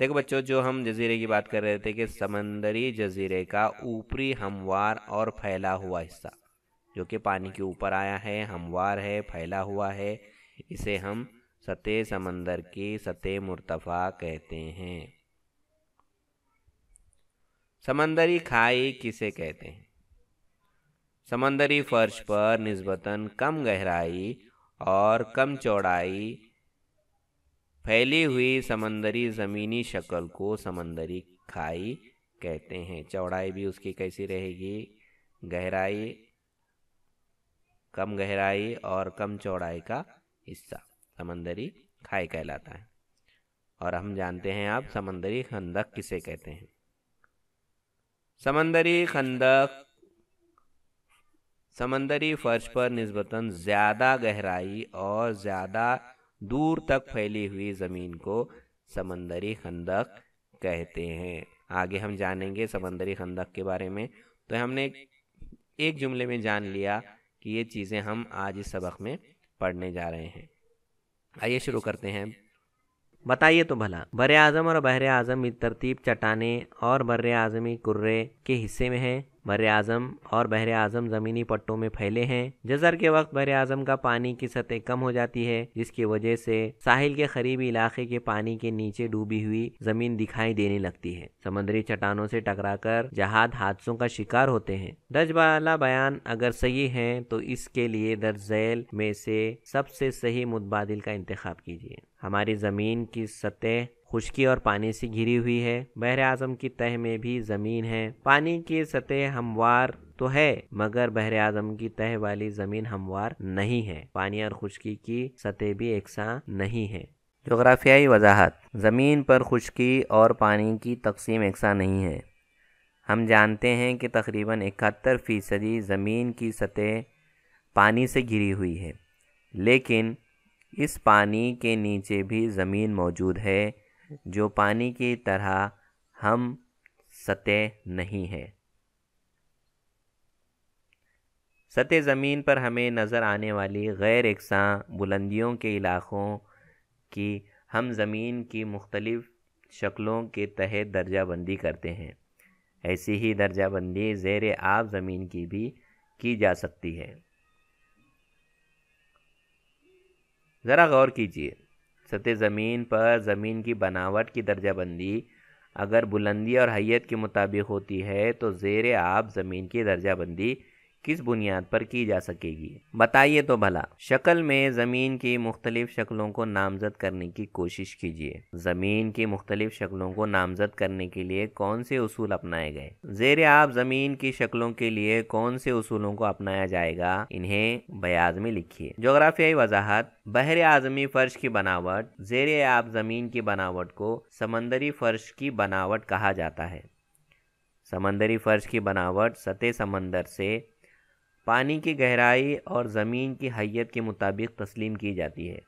دیکھو بچوں، جو ہم جزیرے کی بات کر رہے تھے کہ سمندری جزیرے کا اوپری ہموار اور پھیلا ہوا حصہ جو کہ پانی کے اوپر آیا ہے، ہموار ہے، پھیلا ہوا ہے، اسے ہم سطح سمندر کی سطح مرتفع کہتے ہیں۔ سمندری کھائی کسے کہتے ہیں؟ سمندری فرش پر نسبتاً کم گہرائی اور کم چوڑائی پھیلی ہوئی سمندری زمینی شکل کو سمندری کھائی کہتے ہیں۔ چوڑائی بھی اس کی کیسی رہے گی؟ گہرائی، کم گہرائی اور کم چوڑائی کا حصہ سمندری کھائی کہلاتا ہے۔ اور ہم جانتے ہیں اب سمندری خندق کسے کہتے ہیں۔ سمندری خندق سمندری فرش پر نسبتاً زیادہ گہرائی اور زیادہ دور تک پھیلی ہوئی زمین کو سمندری خندق کہتے ہیں۔ آگے ہم جانیں گے سمندری خندق کے بارے میں۔ تو ہم نے ایک جملے میں جان لیا کہ یہ چیزیں ہم آج اس سبق میں پڑھنے جا رہے ہیں۔ آئیے شروع کرتے ہیں۔ بتائیے تو بھلا بر اعظم اور بحر اعظم کی ترتیب چٹانیں اور بر اعظمی کرے کے حصے میں ہے۔ بر اعظم اور بحر اعظم زمینی پٹوں میں پھیلے ہیں۔ جزر کے وقت بر اعظم کا پانی کی سطح کم ہو جاتی ہے، جس کی وجہ سے ساحل کے قریبی علاقے کے پانی کے نیچے ڈوبی ہوئی زمین دکھائی دینے لگتی ہے۔ سمندری چٹانوں سے ٹکرا کر جہاز حادثوں کا شکار ہوتے ہیں۔ درج بالا بیان اگر صحیح ہے تو اس کے لیے درج ذیل میں سے سب سے صحیح متبادل کا انتخاب کیجیے۔ ہماری زمین کی سطح خشکی اور پانی سے گھری ہوئی ہے۔ بحر اعظم کی تہہ میں بھی زمین ہے۔ پانی کی سطح ہموار تو ہے مگر بحر اعظم کی تہہ والی زمین ہموار نہیں ہے۔ پانی اور خشکی کی سطح بھی یکساں نہیں ہے۔ جغرافیائی وضاحت۔ زمین پر خشکی اور پانی کی تقسیم یکساں نہیں ہے۔ ہم جانتے ہیں کہ تقریباً 71% زمین کی سطح پانی سے گھری ہوئی ہے، لیکن اس پانی کے نیچے بھی زمین موجود ہے جو پانی کی طرح ہم سطح نہیں ہے۔ سطح زمین پر ہمیں نظر آنے والی غیر یکساں بلندیوں کے علاقوں کی ہم زمین کی مختلف شکلوں کے تحت درجہ بندی کرتے ہیں۔ ایسی ہی درجہ بندی زیر آب زمین کی بھی کی جا سکتی ہے۔ ذرا غور کیجیے، سطح زمین پر زمین کی بناوٹ کی درجہ بندی اگر بلندی اور حیت کے مطابق ہوتی ہے تو زیر آب زمین کی درجہ بندی کس بنیاد پر کی جا سکے گی؟ بتائیے تو بھلا۔ شکل میں زمین کی مختلف شکلوں کو نامزد کرنے کی کوشش کیجیے۔ زمین کی مختلف شکلوں کو نامزد کرنے کے لیے کون سے اصول اپنائے گئے؟ زیر آب زمین کی شکلوں کے لیے کون سے اصولوں کو اپنایا جائے گا؟ انہیں بیاض میں لکھیے۔ جغرافیائی وضاحت۔ بحر اعظمی فرش کی بناوٹ زیر آب زمین کی بناوٹ کو سمندری فرش کی بناوٹ کہا جاتا ہے۔ سمندری فرش کی بناوٹ سطح سمندر سے پانی کی گہرائی اور زمین کی حیت کے مطابق تسلیم کی جاتی ہے۔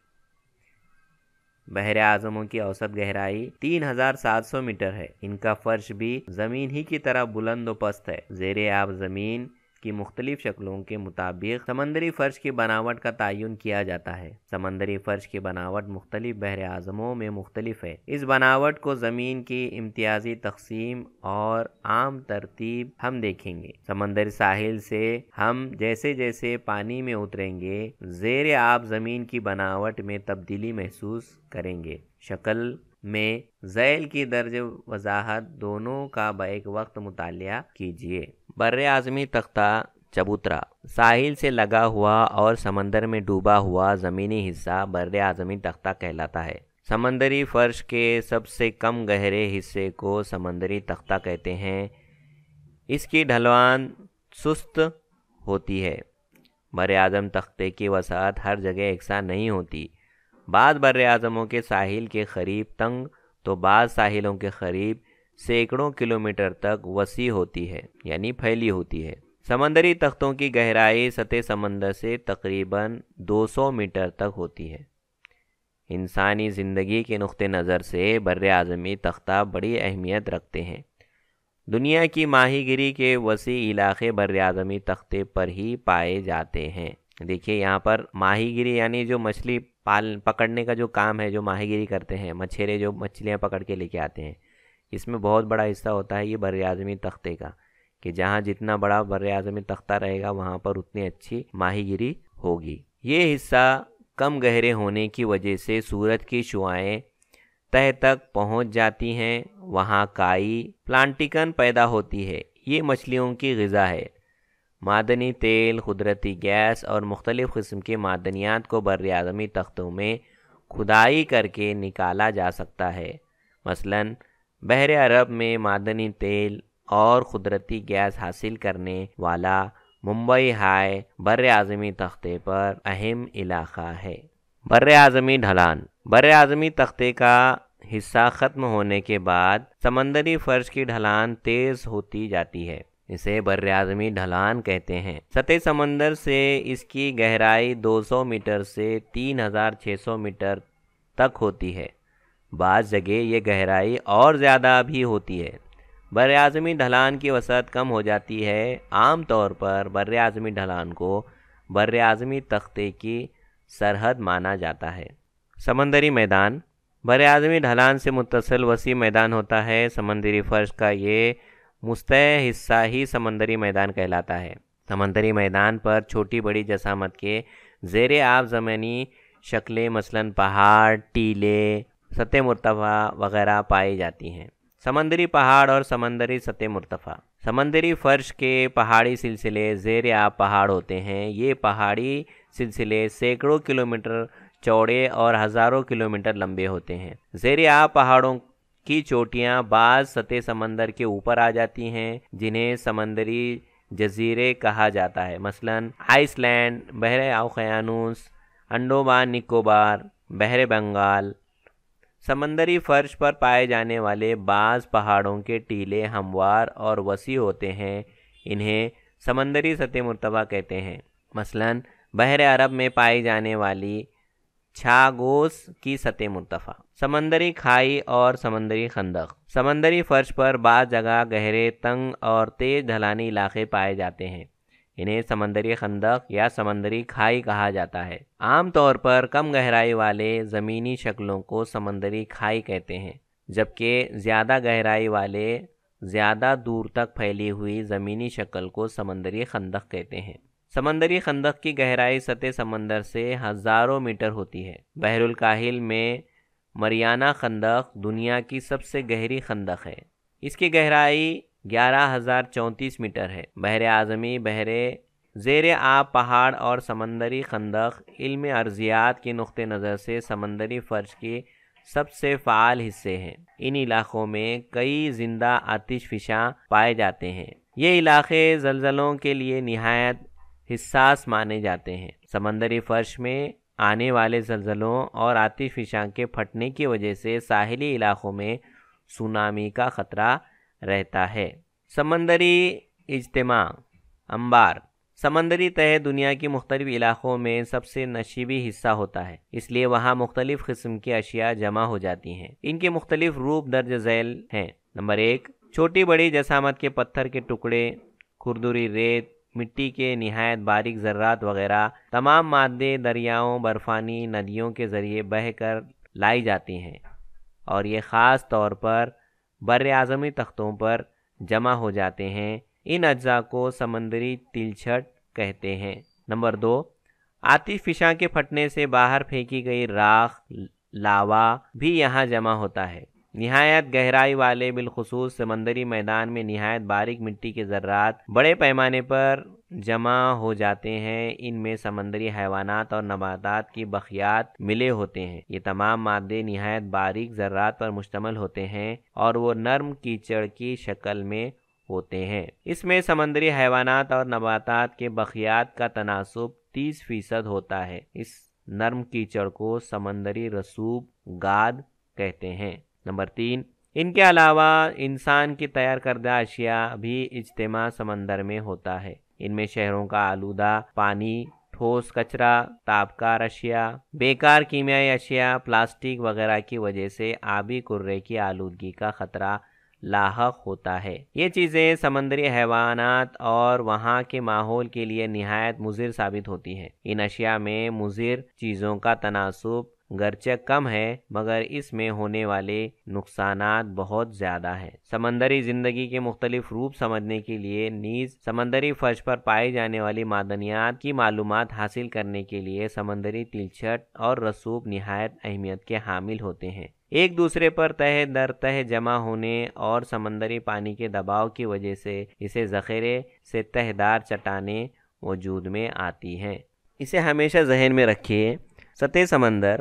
بحر اعظموں کی اوسط گہرائی 3700 میٹر ہے۔ ان کا فرش بھی زمین ہی کی طرح بلند و پست ہے۔ زیر آب زمین کی مختلف شکلوں کے مطابق سمندری فرش کی بناوٹ کا تعین کیا جاتا ہے۔ سمندری فرش کی بناوٹ مختلف بحر اعظموں میں مختلف ہے۔ اس بناوٹ کو زمین کی امتیازی تقسیم اور عام ترتیب ہم دیکھیں گے۔ سمندری ساحل سے ہم جیسے جیسے پانی میں اتریں گے زیر آب زمین کی بناوٹ میں تبدیلی محسوس کریں گے۔ شکل میں ذیل کی درج وضاحت دونوں کا بیک وقت مطالعہ کیجیے۔ بر اعظمی تختہ چبوترا ساحل سے لگا ہوا اور سمندر میں ڈوبا ہوا زمینی حصہ بر اعظمی تختہ کہلاتا ہے۔ سمندری فرش کے سب سے کم گہرے حصے کو سمندری تختہ کہتے ہیں۔ اس کی ڈھلوان سست ہوتی ہے۔ بر اعظم تختے کی وسعت ہر جگہ یکساں نہیں ہوتی۔ بعض بر اعظموں کے ساحل کے قریب تنگ تو بعض ساحلوں کے قریب سینکڑوں کلومیٹر تک وسیع ہوتی ہے، یعنی پھیلی ہوتی ہے۔ سمندری تختوں کی گہرائی سطح سمندر سے تقریباً 200 میٹر تک ہوتی ہے۔ انسانی زندگی کے نقطہ نظر سے بر اعظمی تختہ بڑی اہمیت رکھتے ہیں۔ دنیا کی ماہی گیری کے وسیع علاقے بر اعظمی تختے پر ہی پائے جاتے ہیں۔ دیکھیے یہاں پر ماہی گیری یعنی جو مچھلی پکڑنے کا جو کام ہے، جو ماہی گیری کرتے ہیں، مچھیرے جو مچھلیاں پکڑ کے لے کے آتے ہیں، اس میں بہت بڑا حصہ ہوتا ہے یہ بر اعظمی تختے کا، کہ جہاں جتنا بڑا بر اعظمی تختہ رہے گا وہاں پر اتنی اچھی ماہی گیری ہوگی۔ یہ حصہ کم گہرے ہونے کی وجہ سے سورج کی شعاعیں تہ تک پہنچ جاتی ہیں، وہاں کائی پلانٹیکن پیدا ہوتی ہے، یہ مچھلیوں کی غذا ہے۔ معدنی تیل، قدرتی گیس اور مختلف قسم کے معدنیات کو بر اعظمی تختوں میں کھدائی کر کے نکالا جا سکتا ہے۔ مثلاً بحر عرب میں معدنی تیل اور قدرتی گیس حاصل کرنے والا ممبئی ہائی بر اعظمی تختے پر اہم علاقہ ہے۔ بر اعظمی ڈھلان، بر اعظمی تختے کا حصہ ختم ہونے کے بعد سمندری فرش کی ڈھلان تیز ہوتی جاتی ہے، اسے بر اعظمی ڈھلان کہتے ہیں۔ سطح سمندر سے اس کی گہرائی 200 میٹر سے 3600 میٹر تک ہوتی ہے، بعض جگہ یہ گہرائی اور زیادہ بھی ہوتی ہے۔ بر اعظمی ڈھلان کی وسعت کم ہو جاتی ہے، عام طور پر بر اعظمی ڈھلان کو بر اعظمی تختے کی سرحد مانا جاتا ہے۔ سمندری میدان، بر اعظمی ڈھلان سے متصل وسیع میدان ہوتا ہے، سمندری فرش کا یہ مستطیل حصہ ہی سمندری میدان کہلاتا ہے۔ سمندری میدان پر چھوٹی بڑی جسامت کے زیر آب زمینی شکلیں مثلاً پہاڑ، ٹیلے، سطح مرتفع وغیرہ پائی جاتی ہیں۔ سمندری پہاڑ اور سمندری سطح مرتفع، سمندری فرش کے پہاڑی سلسلے زیر آب پہاڑ ہوتے ہیں، یہ پہاڑی سلسلے سینکڑوں کلومیٹر چوڑے اور ہزاروں کلومیٹر لمبے ہوتے ہیں۔ زیر آب پہاڑوں کی چوٹیاں بعض سطح سمندر کے اوپر آ جاتی ہیں، جنہیں سمندری جزیرے کہا جاتا ہے، مثلاً آئس لینڈ، بحر اوقیانوس، انڈومان نکوبار، بحر بنگال۔ سمندری فرش پر پائے جانے والے بعض پہاڑوں کے ٹیلے ہموار اور وسیع ہوتے ہیں، انہیں سمندری سطح مرتفع کہتے ہیں۔ مثلاً بحر عرب میں پائی جانے والی چھاگوس کی سطح مرتفع۔ سمندری کھائی اور سمندری خندق، سمندری فرش پر بعض جگہ گہرے، تنگ اور تیز ڈھلانی علاقے پائے جاتے ہیں، انہیں سمندری خندق یا سمندری کھائی کہا جاتا ہے۔ عام طور پر کم گہرائی والے زمینی شکلوں کو سمندری کھائی کہتے ہیں، جبکہ زیادہ گہرائی والے زیادہ دور تک پھیلی ہوئی زمینی شکل کو سمندری خندق کہتے ہیں۔ سمندری خندق کی گہرائی سطح سمندر سے ہزاروں میٹر ہوتی ہے۔ بحر الکاہل میں مریانہ خندق دنیا کی سب سے گہری خندق ہے، اس کی گہرائی 11,034 میٹر ہے۔ بحر اعظمی، بحر زیر آب پہاڑ اور سمندری خندق علم ارضیات کے نقطہ نظر سے سمندری فرش کے سب سے فعال حصے ہیں۔ ان علاقوں میں کئی زندہ آتش فشاں پائے جاتے ہیں۔ یہ علاقے زلزلوں کے لیے نہایت حساس مانے جاتے ہیں۔ سمندری فرش میں آنے والے زلزلوں اور آتش فشاں کے پھٹنے کی وجہ سے ساحلی علاقوں میں سونامی کا خطرہ رہتا ہے۔ سمندری اجتماع، انبار، سمندری تہہ دنیا کی مختلف علاقوں میں سب سے نشیبی حصہ ہوتا ہے، اس لیے وہاں مختلف قسم کی اشیاء جمع ہو جاتی ہیں۔ ان کے مختلف روپ درج ذیل ہیں۔ نمبر 1، چھوٹی بڑی جسامت کے پتھر کے ٹکڑے، کھردری ریت، مٹی کے نہایت باریک ذرات وغیرہ تمام مادے دریاؤں، برفانی ندیوں کے ذریعے بہہ کر لائی جاتی ہیں، اور یہ خاص طور پر بر اعظمی تختوں پر جمع ہو جاتے ہیں۔ ان اجزاء کو سمندری تلچھٹ کہتے ہیں۔ نمبر 2، آتش فشاں کے پھٹنے سے باہر پھینکی گئی راکھ، لاوا بھی یہاں جمع ہوتا ہے۔ نہایت گہرائی والے بالخصوص سمندری میدان میں نہایت باریک مٹی کے ذرات بڑے پیمانے پر جمع ہو جاتے ہیں، ان میں سمندری حیوانات اور نباتات کی بقیات ملے ہوتے ہیں۔ یہ تمام مادے نہایت باریک ذرات پر مشتمل ہوتے ہیں اور وہ نرم کیچڑ کی شکل میں ہوتے ہیں۔ اس میں سمندری حیوانات اور نباتات کے بقیات کا تناسب 30% ہوتا ہے۔ اس نرم کیچڑ کو سمندری رسوب گاد کہتے ہیں۔ نمبر 3، ان کے علاوہ انسان کی تیار کردہ اشیاء بھی اجتماع سمندر میں ہوتا ہے۔ ان میں شہروں کا آلودہ پانی، ٹھوس کچرا، تابکار اشیاء، بیکار کیمیائی اشیاء، پلاسٹک وغیرہ کی وجہ سے آبی کرے کی آلودگی کا خطرہ لاحق ہوتا ہے۔ یہ چیزیں سمندری حیوانات اور وہاں کے ماحول کے لیے نہایت مضر ثابت ہوتی ہیں۔ ان اشیاء میں مضر چیزوں کا تناسب گرچہ کم ہے مگر اس میں ہونے والے نقصانات بہت زیادہ ہیں۔ سمندری زندگی کے مختلف روپ سمجھنے کے لیے نیز سمندری فرش پر پائی جانے والی معدنیات کی معلومات حاصل کرنے کے لیے سمندری تلچھٹ اور رسوب نہایت اہمیت کے حامل ہوتے ہیں۔ ایک دوسرے پر تہہ در تہہ جمع ہونے اور سمندری پانی کے دباؤ کی وجہ سے اسے ذخیرے سے تہہ دار چٹانیں وجود میں آتی ہیں۔ اسے ہمیشہ ذہن میں رکھیے، سطح سمندر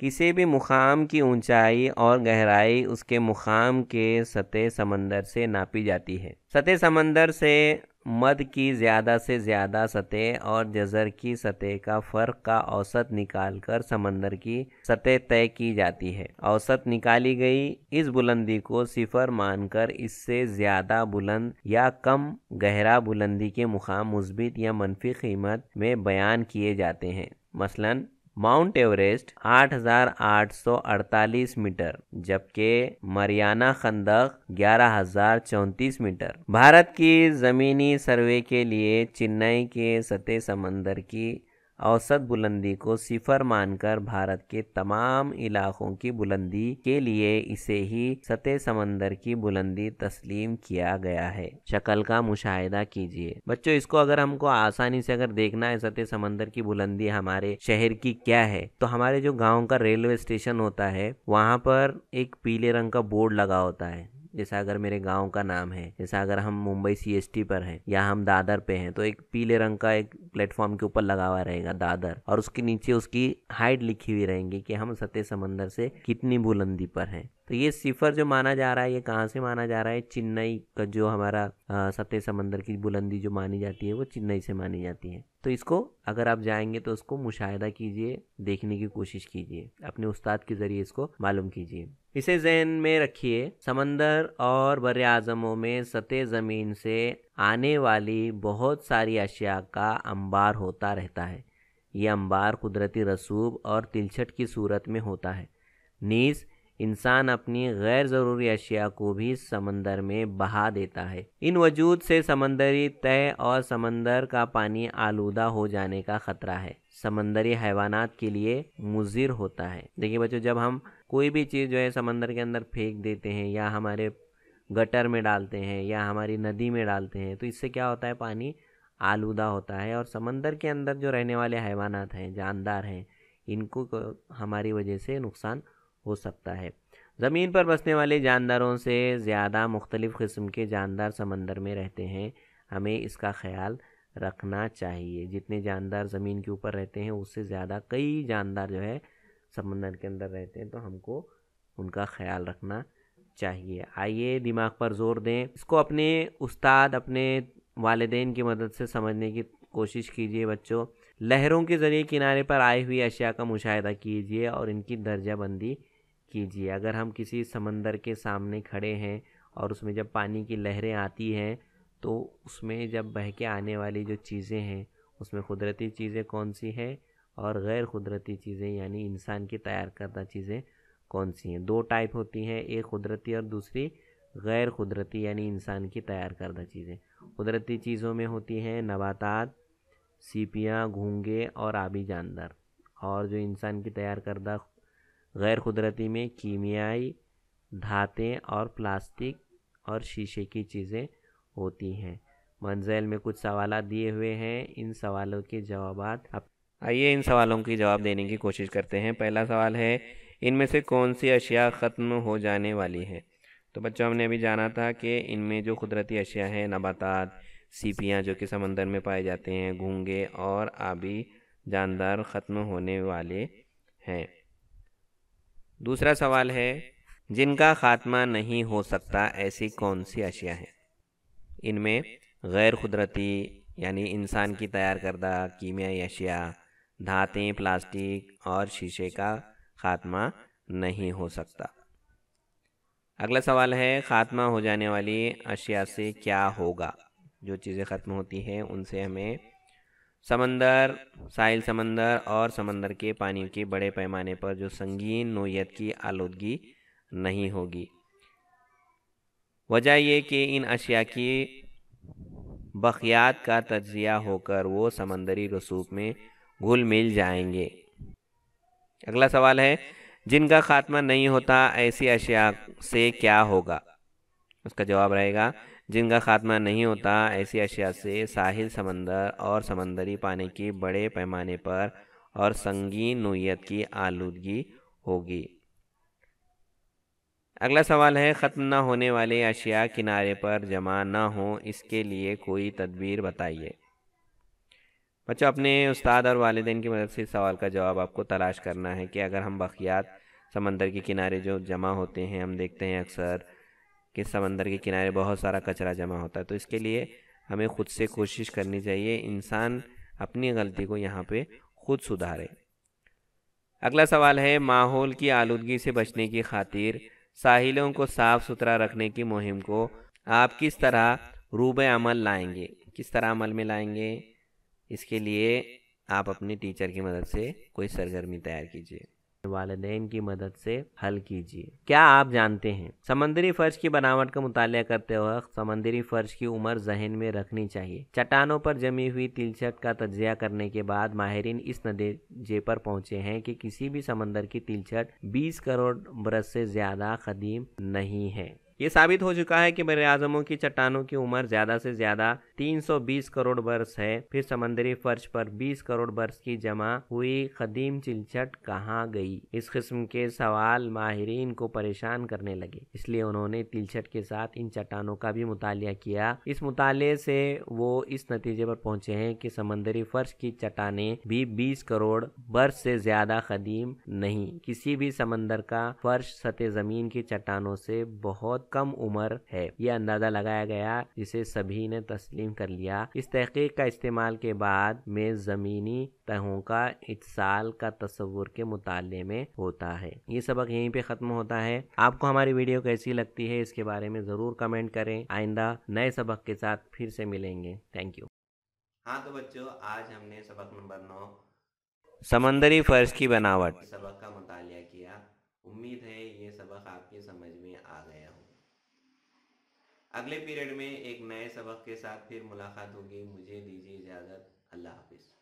کسی بھی مقام کی اونچائی اور گہرائی اس کے مقام کے سطح سمندر سے ناپی جاتی ہے۔ سطح سمندر سے مد کی زیادہ سے زیادہ سطح اور جزر کی سطح کا فرق کا اوسط نکال کر سمندر کی سطح طے کی جاتی ہے۔ اوسط نکالی گئی اس بلندی کو صفر مان کر اس سے زیادہ بلند یا کم گہرا بلندی کے مقام مثبت یا منفی قیمت میں بیان کیے جاتے ہیں۔ مثلاً ماؤنٹ ایوریسٹ 8,848 میٹر جبکہ مریانہ خندق 11,034 میٹر۔ بھارت کی زمینی سروے کے لیے چنئی کے سطح سمندر کی اوسط بلندی کو صفر مان کر بھارت کے تمام علاقوں کی بلندی کے لیے اسے ہی سطح سمندر کی بلندی تسلیم کیا گیا ہے۔ شکل کا مشاہدہ کیجیے بچوں، اس کو اگر ہم کو آسانی سے اگر دیکھنا ہے سطح سمندر کی بلندی ہمارے شہر کی کیا ہے، تو ہمارے جو گاؤں کا ریلوے اسٹیشن ہوتا ہے وہاں پر ایک پیلے رنگ کا بورڈ لگا ہوتا ہے۔ جیسا اگر میرے گاؤں کا نام ہے، جیسا اگر ہم ممبئی سی ایس ٹی پر ہیں یا ہم دادر پہ ہیں، تو ایک پیلے رنگ کا ایک پلیٹ فارم کے اوپر لگا ہوا رہے گا دادر، اور اس کے نیچے اس کی ہائٹ لکھی ہوئی رہیں گی کہ ہم سطح سمندر سے کتنی بلندی پر ہیں۔ تو یہ صفر جو مانا جا رہا ہے یہ کہاں سے مانا جا رہا ہے؟ چنئی کا جو ہمارا سطح سمندر کی بلندی جو مانی جاتی ہے وہ چنئی سے مانی جاتی ہے۔ تو اس کو اگر آپ جائیں گے تو اس کو مشاہدہ کیجئے، دیکھنے کی کوشش کیجئے، اپنے استاد کے ذریعے اس کو معلوم کیجئے۔ اسے ذہن میں رکھیے، سمندر اور بر اعظموں میں سطح زمین سے آنے والی بہت ساری اشیاء کا انبار ہوتا رہتا ہے۔ یہ انبار قدرتی رسوب اور تلچھٹ کی صورت میں ہوتا ہے۔ نیز انسان اپنی غیر ضروری اشیاء کو بھی سمندر میں بہا دیتا ہے۔ ان وجود سے سمندری تہہ اور سمندر کا پانی آلودہ ہو جانے کا خطرہ ہے۔ سمندری حیوانات کے لیے مضر ہوتا ہے۔ دیکھیے بچوں، جب ہم کوئی بھی چیز جو ہے سمندر کے اندر پھینک دیتے ہیں یا ہمارے گٹر میں ڈالتے ہیں یا ہماری ندی میں ڈالتے ہیں تو اس سے کیا ہوتا ہے؟ پانی آلودہ ہوتا ہے، اور سمندر کے اندر جو رہنے والے حیوانات ہیں، جاندار ہیں، ان کو ہماری وجہ سے نقصان ہو سکتا ہے۔ زمین پر بسنے والے جانداروں سے زیادہ مختلف قسم کے جاندار سمندر میں رہتے ہیں۔ ہمیں اس کا خیال رکھنا چاہیے۔ جتنے جاندار زمین کے اوپر رہتے ہیں اس سے زیادہ کئی جاندار جو ہے سمندر کے اندر رہتے ہیں، تو ہم کو ان کا خیال رکھنا چاہیے۔ آئیے دماغ پر زور دیں، اس کو اپنے استاد، اپنے والدین کی مدد سے سمجھنے کی کوشش کیجیے بچوں۔ لہروں کے ذریعے کنارے پر آئی ہوئی اشیاء کا مشاہدہ کیجیے اور ان کی درجہ بندی کیجیے۔ اگر ہم کسی سمندر کے سامنے کھڑے ہیں اور اس میں جب پانی کی لہریں آتی ہیں تو اس میں جب بہہ کے آنے والی جو چیزیں ہیں اس میں قدرتی چیزیں کون سی ہیں اور غیر قدرتی چیزیں یعنی انسان کی تیار کردہ چیزیں کون سی ہیں؟ دو ٹائپ ہوتی ہیں، ایک قدرتی اور دوسری غیر قدرتی یعنی انسان کی تیار کردہ چیزیں۔ قدرتی چیزوں میں ہوتی ہیں نباتات، سیپیاں، گھونگے اور آبی جاندار، اور جو انسان کی تیار کردہ غیر قدرتی میں کیمیائی دھاتیں اور پلاسٹک اور شیشے کی چیزیں ہوتی ہیں۔ منزل میں کچھ سوالات دیے ہوئے ہیں، ان سوالوں کے جوابات آئیے ان سوالوں کی جواب دینے کی کوشش کرتے ہیں۔ پہلا سوال ہے، ان میں سے کون سی اشیاء ختم ہو جانے والی ہے؟ تو بچوں، ہم نے ابھی جانا تھا کہ ان میں جو قدرتی اشیاء ہیں، نباتات، سیپیاں جو کہ سمندر میں پائے جاتے ہیں، گھونگے اور آبی جاندار ختم ہونے والے ہیں۔ دوسرا سوال ہے، جن کا خاتمہ نہیں ہو سکتا ایسی کون سی اشیاء ہیں؟ ان میں غیر قدرتی یعنی انسان کی تیار کردہ کیمیائی اشیاء، دھاتیں، پلاسٹک اور شیشے کا خاتمہ نہیں ہو سکتا۔ اگلا سوال ہے، خاتمہ ہو جانے والی اشیاء سے کیا ہوگا؟ جو چیزیں ختم ہوتی ہیں ان سے ہمیں سمندر، ساحل سمندر اور سمندر کے پانی کے بڑے پیمانے پر جو سنگین نوعیت کی آلودگی نہیں ہوگی۔ وجہ یہ کہ ان اشیاء کی بقیات کا تجزیہ ہو کر وہ سمندری رسوب میں گھل مل جائیں گے۔ اگلا سوال ہے، جن کا خاتمہ نہیں ہوتا ایسی اشیاء سے کیا ہوگا؟ اس کا جواب رہے گا، جن کا خاتمہ نہیں ہوتا ایسی اشیاء سے ساحل، سمندر اور سمندری پانی کی بڑے پیمانے پر اور سنگین نوعیت کی آلودگی ہوگی۔ اگلا سوال ہے، ختم نہ ہونے والی اشیاء کنارے پر جمع نہ ہوں، اس کے لیے کوئی تدبیر بتائیے۔ بچوں، اپنے استاد اور والدین کی مدد سے اس سوال کا جواب آپ کو تلاش کرنا ہے کہ اگر ہم بقیات سمندر کے کنارے جو جمع ہوتے ہیں، ہم دیکھتے ہیں اکثر کہ سمندر کے کنارے بہت سارا کچرا جمع ہوتا ہے، تو اس کے لیے ہمیں خود سے کوشش کرنی چاہیے، انسان اپنی غلطی کو یہاں پہ خود سدھارے۔ اگلا سوال ہے، ماحول کی آلودگی سے بچنے کی خاطر ساحلوں کو صاف ستھرا رکھنے کی مہم کو آپ کس طرح روب عمل لائیں گے؟ کس طرح عمل میں لائیں گے؟ اس کے لیے آپ اپنی ٹیچر کی مدد سے کوئی سرگرمی تیار کیجیے، والدین کی مدد سے حل کیجیے۔ کیا آپ جانتے ہیں سمندری فرش کی بناوٹ کا مطالعہ کرتے وقت سمندری فرش کی عمر ذہن میں رکھنی چاہیے۔ چٹانوں پر جمی ہوئی تلچھٹ کا تجزیہ کرنے کے بعد ماہرین اس نتیجے پر پہنچے ہیں کہ کسی بھی سمندر کی تلچھٹ 20 کروڑ برس سے زیادہ قدیم نہیں ہے۔ یہ ثابت ہو چکا ہے کہ بر اعظموں کی چٹانوں کی عمر زیادہ سے زیادہ 320 کروڑ برس ہے۔ پھر سمندری فرش پر 20 کروڑ برس کی جمع ہوئی قدیم تلچھٹ کہاں گئی؟ اس قسم کے سوال ماہرین کو پریشان کرنے لگے، اس لیے انہوں نے تلچھٹ کے ساتھ ان چٹانوں کا بھی مطالعہ کیا۔ اس مطالعے سے وہ اس نتیجے پر پہنچے ہیں کہ سمندری فرش کی چٹانیں بھی 20 کروڑ برس سے زیادہ قدیم نہیں۔ کسی بھی سمندر کا فرش سطح زمین کی چٹانوں سے بہت کم عمر ہے، یہ اندازہ لگایا گیا جسے سبھی نے تسلیم کر لیا۔ اس تحقیق کا استعمال کے بعد میں زمینی تہوں کا اتصال کا تصور کے مطالعے میں ہوتا ہے۔ یہ سبق یہیں پہ ختم ہوتا ہے۔ آپ کو ہماری ویڈیو کیسی لگتی ہے اس کے بارے میں ضرور کمنٹ کریں۔ آئندہ نئے سبق کے ساتھ پھر سے ملیں گے۔ Thank you. ہاں تو بچوں، آج ہم نے سبق نمبر 9 سمندری فرش کی بناوٹ سبق کا مطالعہ کیا۔ امید ہے یہ سبق آپ کے سمجھ میں آ گیا ہو۔ اگلے پیریڈ میں ایک نئے سبق کے ساتھ پھر ملاقات ہوگی۔ مجھے دیجیے اجازت۔ اللہ حافظ۔